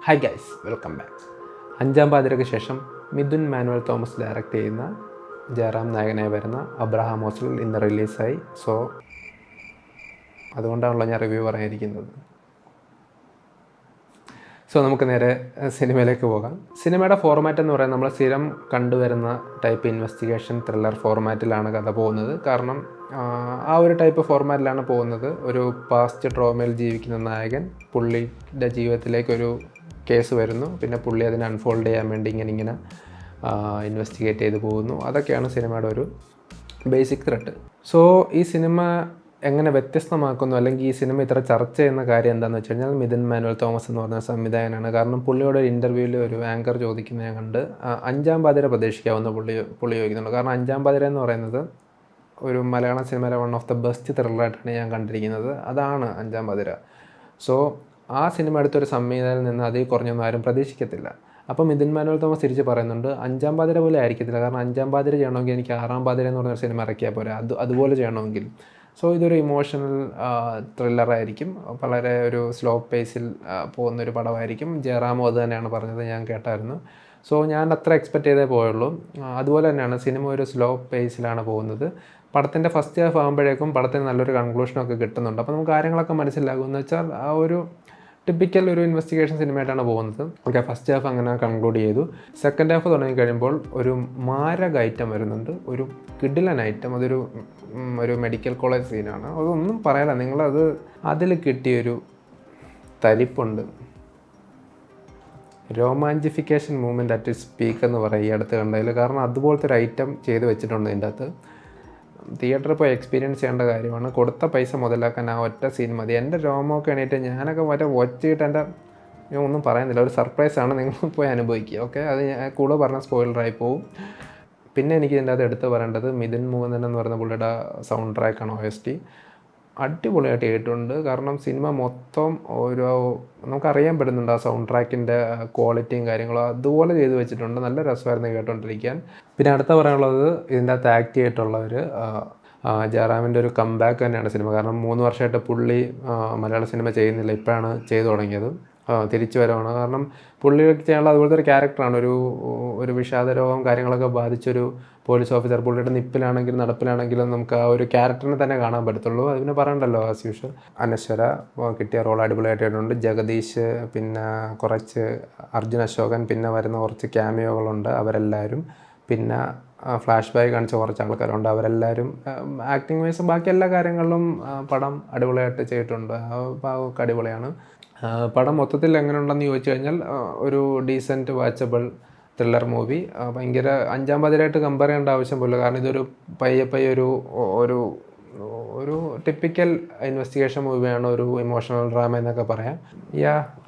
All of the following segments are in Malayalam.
Hi guys, welcome back. അഞ്ചാം പാതിരയ്ക്ക് ശേഷം മിഥുൻ മാനുവൽ തോമസ് ഡയറക്റ്റ് ചെയ്യുന്ന ജയറാം നായകനായി വരുന്ന അബ്രഹാം ഓസ്ലർ ഇന്ന് റിലീസായി. സോ അതുകൊണ്ടാണല്ലോ ഞാൻ റിവ്യൂ പറയാനിരിക്കുന്നത്. സോ നമുക്ക് നേരെ സിനിമയിലേക്ക് പോകാം. സിനിമയുടെ ഫോർമാറ്റ് എന്ന് പറയുന്നത് നമ്മൾ സ്ഥിരം കണ്ടുവരുന്ന ടൈപ്പ് ഇൻവെസ്റ്റിഗേഷൻ ത്രില്ലർ ഫോർമാറ്റിലാണ് കഥ പോകുന്നത്. കാരണം ആ ഒരു ടൈപ്പ് ഫോർമാറ്റിലാണ് പോകുന്നത്. ഒരു പാസ്റ്റ് ട്രോമയിൽ ജീവിക്കുന്ന നായകൻ, പുള്ളിയുടെ ജീവിതത്തിലേക്കൊരു കേസ് വരുന്നു, പിന്നെ പുള്ളി അതിനെ അൺഫോൾഡ് ചെയ്യാൻ വേണ്ടി ഇങ്ങനെ ഇൻവെസ്റ്റിഗേറ്റ് ചെയ്ത് പോകുന്നു. അതൊക്കെയാണ് സിനിമയുടെ ഒരു ബേസിക് ത്രെഡ്. സോ ഈ സിനിമ എങ്ങനെ വ്യത്യസ്തമാക്കുന്നു, അല്ലെങ്കിൽ ഈ സിനിമ ഇത്ര ചർച്ച ചെയ്യുന്ന കാര്യം എന്താണെന്ന് വെച്ച് കഴിഞ്ഞാൽ, മിഥുൻ മാനുവൽ തോമസ് എന്ന് പറഞ്ഞ സംവിധായകനാണ്. കാരണം പുള്ളിയുടെ ഒരു ഇൻ്റർവ്യൂവിൽ ഒരു ആങ്കർ ചോദിക്കുന്നത് ഞാൻ കണ്ട്, അഞ്ചാം പാതിര പ്രതീക്ഷിക്കാവുന്ന പുള്ളി ചോദിക്കുന്നുണ്ട്. കാരണം അഞ്ചാം പാതിര എന്ന് പറയുന്നത് ഒരു മലയാളം സിനിമയിലെ വൺ ഓഫ് ദ ബെസ്റ്റ് ത്രില്ലറായിട്ടാണ് ഞാൻ കണ്ടിരിക്കുന്നത്. അതാണ് അഞ്ചാം പാതിര. സോ ആ സിനിമ എടുത്തൊരു സംവിധായകനിൽ നിന്ന് അതിൽ കുറഞ്ഞൊന്നും ആരും പ്രതീക്ഷിക്കത്തില്ല. അപ്പോൾ മിഥുൻ മാനുവൽ തോമസ് തിരിച്ച് പറയുന്നുണ്ട്, അഞ്ചാം പാതിര പോലെ ആയിരിക്കത്തില്ല. കാരണം അഞ്ചാം പാതിര ചെയ്യണമെങ്കിൽ എനിക്ക് ആറാം പാതിര എന്ന് പറഞ്ഞൊരു സിനിമ ഇറക്കിയാൽ പോരാ, അതുപോലെ ചെയ്യണമെങ്കിൽ. സോ ഇതൊരു ഇമോഷണൽ ത്രില്ലറായിരിക്കും, വളരെ ഒരു സ്ലോ പേസിൽ പോകുന്നൊരു പടമായിരിക്കും. ജയറാമും അത് തന്നെയാണ് പറഞ്ഞത്, ഞാൻ കേട്ടായിരുന്നു. സോ ഞാൻ അത്ര എക്സ്പെക്റ്റ് ചെയ്തേ പോയുള്ളൂ. അതുപോലെ തന്നെയാണ് സിനിമ ഒരു സ്ലോ പേസിലാണ് പോകുന്നത്. പടത്തിൻ്റെ ഫസ്റ്റ് ഹാഫ് ആകുമ്പോഴേക്കും പടത്തിന് നല്ലൊരു കൺക്ലൂഷനൊക്കെ കിട്ടുന്നുണ്ട്. അപ്പോൾ നമുക്ക് കാര്യങ്ങളൊക്കെ മനസ്സിലാകുമെന്ന് വെച്ചാൽ ആ ഒരു ടിപ്പിക്കൽ ഒരു ഇൻവെസ്റ്റിഗേഷൻ സിനിമയായിട്ടാണ് പോകുന്നത്. ഓക്കെ, ഫസ്റ്റ് ഹാഫ് അങ്ങനെ കൺക്ലൂഡ് ചെയ്തു. സെക്കൻഡ് ഹാഫ് തുടങ്ങി കഴിയുമ്പോൾ ഒരു മാരക ഐറ്റം വരുന്നുണ്ട്, ഒരു കിടിലൻ ഐറ്റം. ഒരു മെഡിക്കൽ കോളേജ് സീനാണ്. അതൊന്നും പറയാനില്ല, നിങ്ങളത് അതിൽ കിട്ടിയൊരു തരിപ്പുണ്ട്. രോമാഞ്ചിഫിക്കേഷൻ മൂവ്മെൻറ്റ് അറ്റ് സ്പീക്ക് എന്ന് പറയും ഈ അടുത്ത് കണ്ടതിൽ. കാരണം അതുപോലത്തെ ഒരു ഐറ്റം ചെയ്ത് വെച്ചിട്ടുണ്ട് ഇതിൻ്റെ അകത്ത്. തിയേറ്ററിൽ പോയി എക്സ്പീരിയൻസ് ചെയ്യേണ്ട കാര്യമാണ്. കൊടുത്ത പൈസ മുതലാക്കാൻ ആ ഒറ്റ സീൻ മതി. എൻ്റെ രോമമൊക്കെ എണീറ്റ് ഞാനൊക്കെ ഒച്ചയിട്ട് ഞാൻ ഒന്നും പറയുന്നില്ല. ഒരു സർപ്രൈസാണ്, നിങ്ങൾ പോയി അനുഭവിക്കുക. ഓക്കെ, അത് ഞാൻ കൂടുതൽ പറഞ്ഞ സ്പോയിലറായി പോവും. പിന്നെ എനിക്ക് ഇതിൻ്റെ അത് എടുത്ത് പറയേണ്ടത് മിഥുൻ മോഹനൻ എന്ന് പറയുന്ന പുള്ളിയുടെ സൗണ്ട് ട്രാക്കാണ്. OST അടിപൊളിയായിട്ട് കേട്ടിട്ടുണ്ട്. കാരണം സിനിമ മൊത്തം നമുക്കറിയാൻ പറ്റുന്നുണ്ട് ആ സൗണ്ട് ട്രാക്കിൻ്റെ ക്വാളിറ്റിയും കാര്യങ്ങളും അതുപോലെ ചെയ്ത് വെച്ചിട്ടുണ്ട്. നല്ല രസമായിരുന്നു കേട്ടോണ്ടിരിക്കാൻ. പിന്നെ അടുത്ത പറയാനുള്ളത്, ഇതിൻ്റെ അകത്ത് ആക്ട് ചെയ്തിട്ടുള്ളവർ ജയറാമിൻ്റെ ഒരു കംബാക്ക് തന്നെയാണ് സിനിമ. കാരണം 3 വർഷമായിട്ട് പുള്ളി മലയാള സിനിമ ചെയ്യുന്നില്ല, ഇപ്പോഴാണ് ചെയ്തു തുടങ്ങിയത്. തിരിച്ചു വരവാണ്. കാരണം പുള്ളിക്ക് ചെയ്യാനുള്ള അതുപോലത്തെ ഒരു ക്യാരക്ടറാണ്. ഒരു വിഷാദരോഗം കാര്യങ്ങളൊക്കെ ബാധിച്ചൊരു പോലീസ് ഓഫീസർ. പുള്ളിയുടെ നിപ്പിലാണെങ്കിലും നടപ്പിലാണെങ്കിലും നമുക്ക് ആ ഒരു ക്യാരക്ടറിനെ തന്നെ കാണാൻ പറ്റത്തുള്ളൂ. അതിനെ പറയണ്ടല്ലോ, ആസ് യൂഷ്വൽ. അനശ്വര കിട്ടിയ റോൾ അടിപൊളിയായിട്ടുണ്ട്. ജഗദീഷ്, പിന്നെ കുറച്ച് അർജുൻ അശോകൻ, പിന്നെ വരുന്ന കുറച്ച് ക്യാമിയോകളുണ്ട്, അവരെല്ലാവരും. പിന്നെ ഫ്ലാഷ് ബാക്ക് കാണിച്ച കുറച്ച് ആൾക്കാരുണ്ട്, അവരെല്ലാവരും. ആക്ടിങ് വൈസ് ബാക്കി എല്ലാ കാര്യങ്ങളിലും പടം അടിപൊളിയായിട്ട് ചെയ്തിട്ടുണ്ട്. ഒക്കെ അടിപൊളിയാണ്. പടം മൊത്തത്തിൽ എങ്ങനെ ഉണ്ടെന്ന് ചോദിച്ചു കഴിഞ്ഞാൽ ഒരു ഡീസൻറ്റ് വാച്ചബിൾ ത്രില്ലർ മൂവി. ഭയങ്കര അഞ്ചാം പാതിരായിട്ട് കമ്പയർ ചെയ്യേണ്ട ആവശ്യം പോലും. കാരണം ഇതൊരു പയ്യെ ഒരു ടിപ്പിക്കൽ ഇൻവെസ്റ്റിഗേഷൻ മൂവിയാണ്, ഒരു ഇമോഷണൽ ഡ്രാമ എന്നൊക്കെ പറയാം.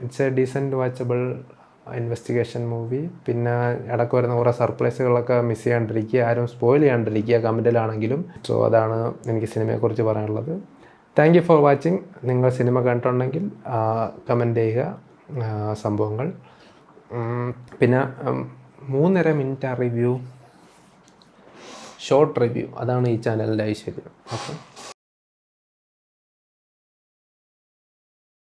It's A decent watchable investigation movie. പിന്നെ ഇടയ്ക്ക് വരുന്ന കുറേ സർപ്രൈസുകളൊക്കെ മിസ് ചെയ്യാണ്ടിരിക്കുക, ആരും സ്പോയിൽ ചെയ്യാണ്ടിരിക്കുക കമൻറ്റിലാണെങ്കിലും. സോ അതാണ് എനിക്ക് സിനിമയെക്കുറിച്ച് പറയാനുള്ളത്. Thank you for watching. നിങ്ങൾ സിനിമ കണ്ടിട്ടുണ്ടെങ്കിൽ കമൻറ്റ് ചെയ്യുക സംഭവങ്ങൾ. പിന്നെ 3.5 മിനിറ്റ് റിവ്യൂ, ഷോർട്ട് റിവ്യൂ, അതാണ് ഈ ചാനലിൻ്റെ ഐശ്വര്യം. ഓക്കെ.